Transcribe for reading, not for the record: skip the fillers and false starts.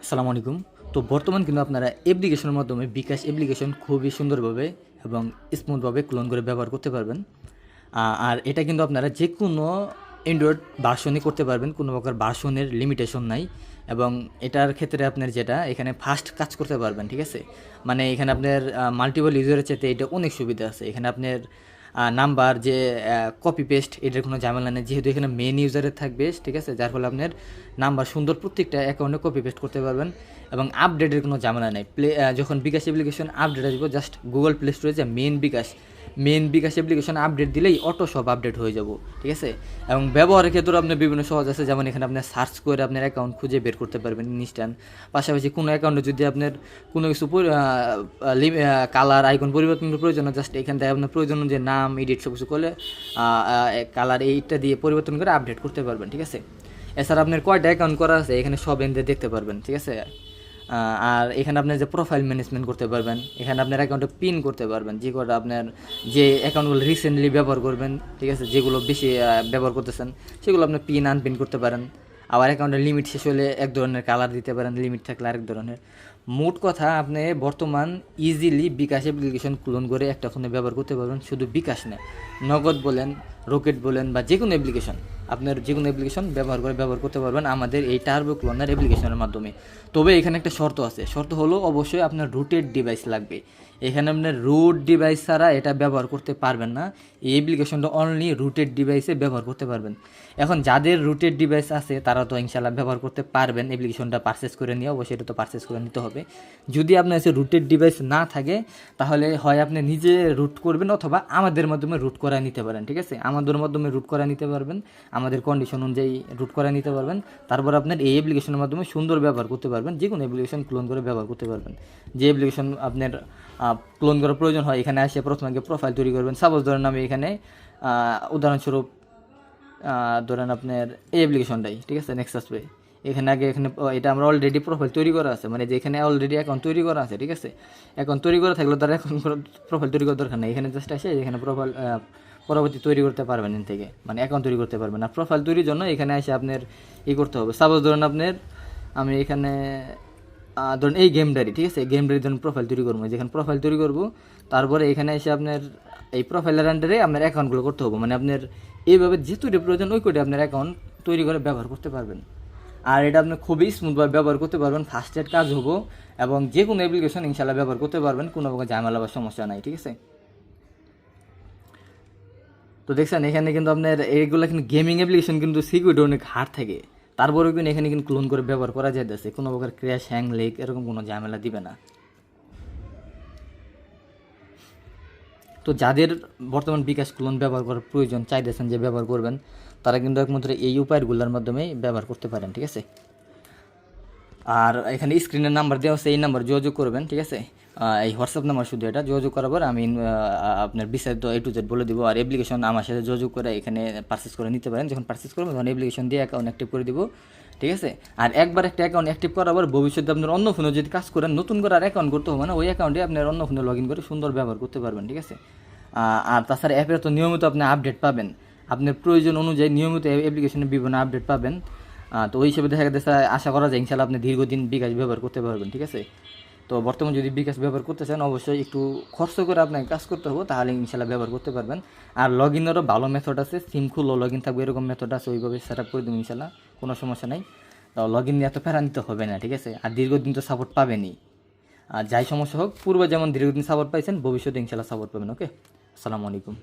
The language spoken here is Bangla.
আসসালামু আলাইকুম। তো বর্তমান কিন্তু আপনারা অ্যাপ্লিকেশনের মাধ্যমে বিকাশ অ্যাপ্লিকেশন খুবই সুন্দরভাবে এবং স্মুথভাবে ক্লোন করে ব্যবহার করতে পারবেন। আর এটা কিন্তু আপনারা যেকোনো অ্যান্ড্রয়েড ভার্সনই করতে পারবেন। কোনো প্রকার ভার্সনের লিমিটেশন নাই এবং এটার ক্ষেত্রে আপনার যেটা এখানে ফাস্ট কাজ করতে পারবেন, ঠিক আছে? মানে এখানে আপনার মাল্টিপল ইউজারের চাইতে এটা অনেক সুবিধা আছে। এখানে আপনার নাম্বার যে কপি পেস্ট এটার কোনো ঝামেলা নেই, যেহেতু এখানে মেন ইউজারের থাকবে, ঠিক আছে? যার ফলে আপনার নাম্বার সুন্দর প্রত্যেকটা অ্যাকাউন্টে কপি পেস্ট করতে পারবেন এবং আপডেটের কোনো ঝামেলা নেই। যখন বিকাশ অ্যাপ্লিকেশন আপডেট আসবে, জাস্ট গুগল প্লে স্টোরে যে মেন বিকাশ অ্যাপ্লিকেশন আপডেট দিলেই অটো সব আপডেট হয়ে যাব, ঠিক আছে? এবং ব্যবহারের ক্ষেত্রে আপনার বিভিন্ন সহজ আছে, যেমন এখানে আপনার সার্চ করে আপনার অ্যাকাউন্ট খুঁজে বের করতে পারবেন ইনস্ট্যান্ট। পাশাপাশি কোনো অ্যাকাউন্টে যদি আপনার কোনো কিছু কালার আইকন পরিবর্তনের প্রয়োজন হয়, জাস্ট এখান থেকে আপনার প্রয়োজন যে নাম এডিট সব কিছু করলে কালার এইটা দিয়ে পরিবর্তন করে আপডেট করতে পারবেন, ঠিক আছে? এছাড়া আপনার কয়টা অ্যাকাউন্ট করা আছে এখানে সব এনতে দেখতে পারবেন, ঠিক আছে? আর এখানে আপনার যে প্রোফাইল ম্যানেজমেন্ট করতে পারবেন, এখানে আপনার অ্যাকাউন্টে পিন করতে পারবেন, যে কটা আপনার যে অ্যাকাউন্টগুলো রিসেন্টলি ব্যবহার করবেন, ঠিক আছে, যেগুলো বেশি ব্যবহার করতেছেন সেগুলো আপনি পিন আনপিন করতে পারেন। আবার অ্যাকাউন্টের লিমিট শেষ হলে এক ধরনের কালার দিতে পারেন, লিমিট থাকলে আরেক ধরনের। মোট কথা, আপনি বর্তমান ইজিলি বিকাশ অ্যাপ্লিকেশন ক্লোন করে একটা ফোনে ব্যবহার করতে পারবেন। শুধু বিকাশ না, নগদ বলেন, রকেট বলেন বা যে কোনো অ্যাপ্লিকেশন, আপনার যে কোনো অ্যাপ্লিকেশন ব্যবহার করতে পারবেন আমাদের এই টার্বো ক্লোনার অ্যাপ্লিকেশনের মাধ্যমে। তবে এখানে একটা শর্ত আছে, শর্ত হলো অবশ্যই আপনার রুটেড ডিভাইস লাগবে। এখানে আপনার রুট ডিভাইস ছাড়া এটা ব্যবহার করতে পারবেন না। এই অ্যাপ্লিকেশনটা অনলি রুটেড ডিভাইসে ব্যবহার করতে পারবেন। এখন যাদের রুটেড ডিভাইস আছে তারা তো ইনশাল্লাহ ব্যবহার করতে পারবেন, অ্যাপ্লিকেশনটা পারচেস করে নিয়ে, অবশ্যই এটা তো পারচেস করে নিতে হবে। যদি আপনার কাছে রুটেড ডিভাইস না থাকে তাহলে হয় আপনি নিজে রুট করবেন অথবা আমাদের মাধ্যমে রুট করা নিতে পারেন, ঠিক আছে? আমাদের মাধ্যমে রুট করা নিতে পারবেন, আমাদের কন্ডিশন অনুযায়ী রুট করা নিতে পারবেন। তারপর আপনার এই অ্যাপ্লিকেশনের মাধ্যমে সুন্দর ব্যবহার করতে পারবেন, যে কোনো অ্যাপ্লিকেশন ক্লোন করে ব্যবহার করতে পারবেন। যে অ্যাপ্লিকেশন আপনার ক্লোন করার প্রয়োজন হয়, এখানে আসে প্রথমে আগে প্রোফাইল তৈরি করবেন। সাপোজ ধরেন আমি এখানে উদাহরণস্বরূপ ধরেন আপনার এই অ্যাপ্লিকেশনটাই, ঠিক আছে, নেক্সাস পে। এখানে এটা আমরা অলরেডি প্রোফাইল তৈরি করা আছে, মানে যে এখানে অলরেডি অ্যাকাউন্ট তৈরি করা আছে, ঠিক আছে? অ্যাকাউন্ট তৈরি করা থাকলে তার এখন প্রোফাইল তৈরি করার দরকার নেই। এখানে জাস্ট আসে এখানে প্রোফাইল পরবর্তী তৈরি করতে পারবেন এখান থেকে, মানে অ্যাকাউন্ট তৈরি করতে পারবেন। আর প্রোফাইল তৈরির জন্য এখানে এসে আপনার করতে হবে। সাপোজ ধরুন আপনার আমি এখানে ধরুন এই গেমডারি, ঠিক আছে, গেমডারির জন্য প্রোফাইল তৈরি করবো। যেখানে প্রোফাইল তৈরি করবো, তারপরে এখানে এসে আপনার এই প্রোফাইলের আন্ডারে আপনার অ্যাকাউন্টগুলো করতে হবে। মানে আপনার এইভাবে যেটুকু প্রয়োজন ওই কোটি আপনার অ্যাকাউন্ট তৈরি করে ব্যবহার করতে পারবেন। আর এটা আপনি খুবই স্মুথভাবে ব্যবহার করতে পারবেন, ফাস্টের কাজ হবো এবং যে কোনো অ্যাপ্লিকেশন ইনশাল্লাহ ব্যবহার করতে পারবেন, কোনো প্রকার ঝামেলা বা সমস্যা নাই, ঠিক আছে? তো দেখছেন এখানে কিন্তু আপনার এইগুলো কিন্তু গেমিং অ্যাপ্লিকেশন কিন্তু সিকিউরিটি অনেক হার্ড থাকে, তারপরেও কিন্তু এখানে কিন্তু ক্লোন করে ব্যবহার করা যাইতেছে, কোনো প্রকার ক্র্যাশ হ্যাং লেক এরকম কোনো ঝামেলা দিবে না। তো যাদের বর্তমান বিকাশ ক্লোন ব্যবহার করার প্রয়োজন চাইতেছেন যে ব্যবহার করবেন, তারা কিন্তু একমাত্র এই উপায়গুলোর মাধ্যমেই ব্যবহার করতে পারেন, ঠিক আছে? আর এখানে স্ক্রিনের নাম্বার দেওয়া আছে, এই নাম্বার যোগাযোগ করবেন, ঠিক আছে? এই হোয়াটসঅ্যাপ নাম্বার, শুধু এটা যোগাযোগ করার পর আমি আপনার বিস্তারিত A to Z বলে দিব। আর অ্যাপ্লিকেশন আমার সাথে যোগাযোগ করে এখানে পারচেস করে নিতে পারেন। যখন পারচেস করবেন তখন অ্যাপ্লিকেশন দিয়ে অ্যাকাউন্ট অ্যাক্টিভ করে দিব, ঠিক আছে? আর একবার একটা অ্যাকাউন্ট অ্যাক্টিভ করার পর ভবিষ্যতে আপনার অন্য ফোনে যদি কাজ করেন, নতুন করে আর অ্যাকাউন্ট করতে হবে না, ওই অ্যাকাউন্টে আপনার অন্য ফোনে লগ ইন করে সুন্দর ব্যবহার করতে পারবেন, ঠিক আছে? আর তাছাড়া অ্যাপের তো নিয়মিত আপনি আপডেট পাবেন, আপনার প্রয়োজন অনুযায়ী নিয়মিত অ্যাপ্লিকেশনে বিভিন্ন আপডেট পাবেন। তো ওই হিসেবে দেখা গেছে আশা করা যায় ইনশাল্লাহ আপনি দীর্ঘদিন বিকাশ ব্যবহার করতে পারবেন, ঠিক আছে? তো বর্তমানে যদি বিকাশ ব্যবহার করতে চান অবশ্যই একটু খরচ করে আপনাকে কাজ করতে হবে, তাহলে ইনশাল্লাহ ব্যবহার করতে পারবেন। আর লগ ইনেরও ভালো মেথড আছে, সিম খুললেও লগ ইন থাকবে এরকম মেথড আছে, ওইভাবে সেট আপ করে দেবেন ইনশাল্লাহ, কোনো সমস্যা নাই। তো লগ ইন নিয়ে এত প্যারা নিতে হবে না, ঠিক আছে? আর দীর্ঘদিন তো সাপোর্ট পাবেনই। আর যাই সমস্যা হোক, পূর্বে যেমন দীর্ঘদিন সাপোর্ট পাইছেন ভবিষ্যতে ইনশাল্লাহ সাপোর্ট পাবেন। ওকে, আসসালামু আলাইকুম।